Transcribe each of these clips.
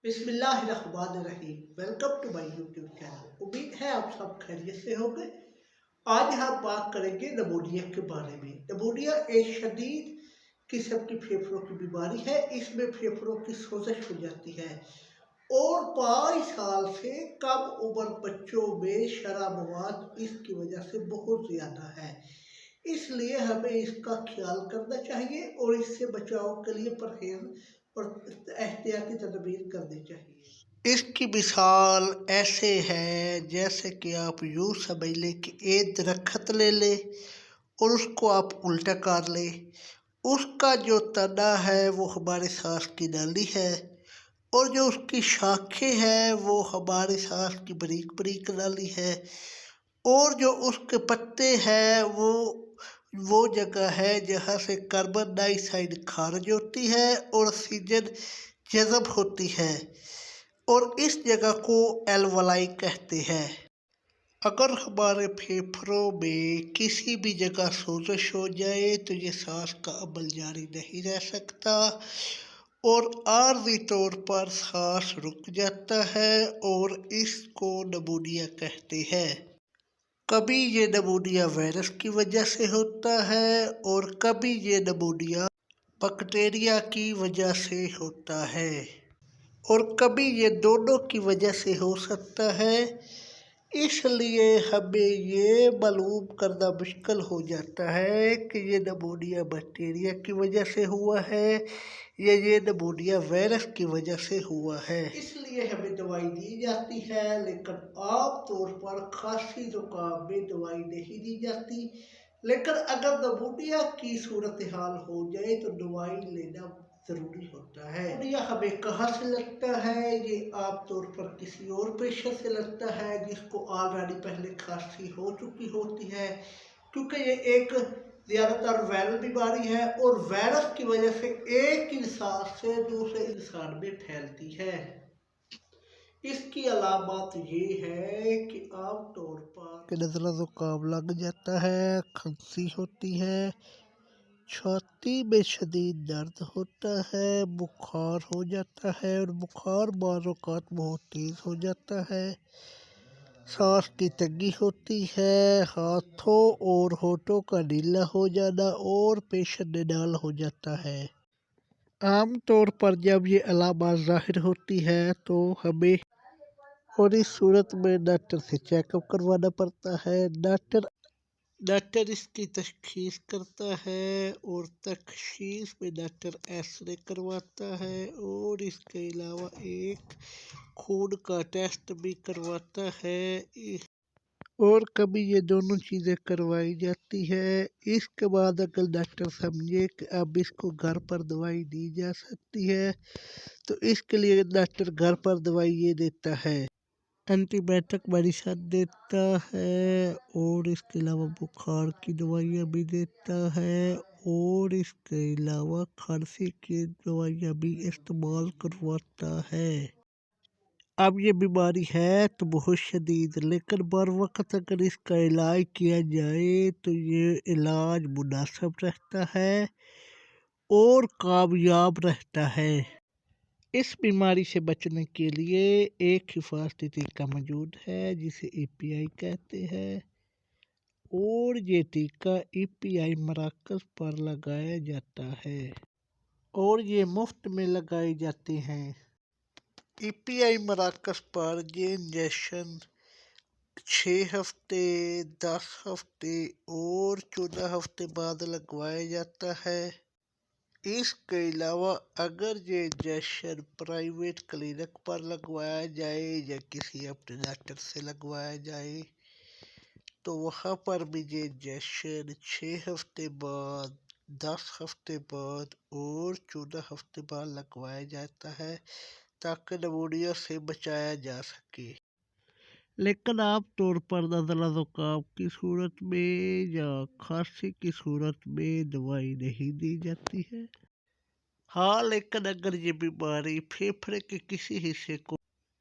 बिस्मिल्लाहिर्रहमानिर्रहीम। Welcome to my YouTube channel. उम्मीद है आप सब खैरियत से होंगे। आज हम बात करेंगे नमोनिया के बारे में। नमोनिया एक शदीद किस्म की फेफड़ों की बीमारी है। इसमें फेफड़ों की सोजश हो जाती है और 5 साल से कम उम्र बच्चों में शरह मवाद इसकी वजह से बहुत ज़्यादा है। इसलिए हमें इसका ख्याल करना चाहिए और इससे बचाव के लिए परहेज और एहतियाती तदबीर करनी चाहिए। इसकी मिसाल ऐसे है जैसे कि आप यूँ समझ लें कि एक दरख्त ले लें और उसको आप उल्टा कर लें। उसका जो तना है वो हमारे सांस की नाली है और जो उसकी शाखें हैं वो हमारे सांस की बारीक बारीक नाली है और जो उसके पत्ते हैं वो जगह है जहाँ से कार्बन डाइऑक्साइड खारिज होती है और ऑक्सीजन जज़ब होती है और इस जगह को एल्वलाई कहते हैं। अगर हमारे फेफड़ों में किसी भी जगह सोजश हो जाए तो ये सांस का अमल जारी नहीं रह सकता और आर्जी तौर पर सांस रुक जाता है और इसको नमोनिया कहते हैं। कभी ये नमोनिया वायरस की वजह से होता है और कभी ये नमोनिया बैक्टीरिया की वजह से होता है और कभी ये दोनों की वजह से हो सकता है। इसलिए हमें ये मालूम करना मुश्किल हो जाता है कि ये नमोनिया बैक्टीरिया की वजह से हुआ है या ये नमोनिया वायरस की वजह से हुआ है। इसलिए हमें दवाई दी जाती है, लेकिन आम तौर पर खांसी जुकाम में दवाई नहीं दी जाती। लेकिन अगर नमोनिया की सूरत हाल हो जाए तो दवाई लेना ज़रूरी होता है। नमोनिया हमें कहाँ से लगता है? ये आमतौर पर किसी और पेशेंट से लगता है जिसको ऑलरेडी पहले खांसी हो चुकी होती है, क्योंकि ये एक ज़्यादातर वायरल बीमारी है और वायरस की वजह से एक इंसान से दूसरे इंसान में फैलती है। इसकी अलामत ये है कि आमतौर पर नज़ला ज़ुकाम लग जाता है, खांसी होती है, छाती में शदीद दर्द होता है, बुखार हो जाता है और बुखार बाज़ औक़ात बहुत तेज़ हो जाता है, सांस की तंगी होती है, हाथों और होठों का नीला हो जाना और पेशाब निडाल हो जाता है। आम तौर पर जब ये अलामत ज़ाहिर होती है तो हमें और इस सूरत में डॉक्टर से चेकअप करवाना पड़ता है। डॉक्टर इसकी तशख़ीस करता है और तशख़ीस में डॉक्टर एक्सरे करवाता है और इसके अलावा एक खून का टेस्ट भी करवाता है और कभी ये दोनों चीज़ें करवाई जाती है। इसके बाद अगर डॉक्टर समझे कि अब इसको घर पर दवाई दी जा सकती है तो इसके लिए डॉक्टर घर पर दवाई ये देता है, एंटीबायोटिक मेडिसिन देता है और इसके अलावा बुखार की दवाइयाँ भी देता है और इसके अलावा खांसी की दवाइयाँ भी इस्तेमाल करवाता है। अब ये बीमारी है तो बहुत शदीद, लेकिन बर वक्त अगर इसका इलाज किया जाए तो ये इलाज मुनासिब रहता है और कामयाब रहता है। इस बीमारी से बचने के लिए एक हिफाजती टीका मौजूद है जिसे EPI कहते हैं और ये टीका EPI मराकज़ पर लगाया जाता है और ये मुफ्त में लगाए जाते हैं। EPI मराकज़ पर ये इंजेक्शन 6 हफ्ते, 10 हफ्ते और 14 हफ्ते बाद लगवाया जाता है। इसके अलावा अगर ये इंजेक्शन प्राइवेट क्लिनिक पर लगवाया जाए या किसी अपने डॉक्टर से लगवाया जाए तो वहाँ पर भी ये इंजेक्शन 6 हफ्ते बाद, 10 हफ्ते बाद और 14 हफ्ते बाद लगवाया जाता है ताकि नमोनिया से बचाया जा सके। लेकिन आम तौर पर नज़ला ज़ुकाम की सूरत में या खांसी की सूरत में दवाई नहीं दी जाती है। हाँ, लेकिन अगर ये बीमारी फेफड़े के किसी हिस्से को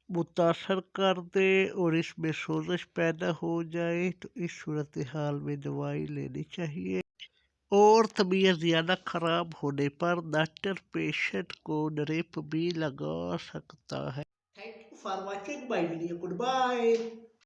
मुतासर कर दे और इसमें सोजश पैदा हो जाए तो इस सूरत हाल में दवाई लेनी चाहिए और तबीयत ज़्यादा खराब होने पर डॉक्टर पेशेंट को ड्रिप भी लगा सकता है। Thank you for watching my video, good bye.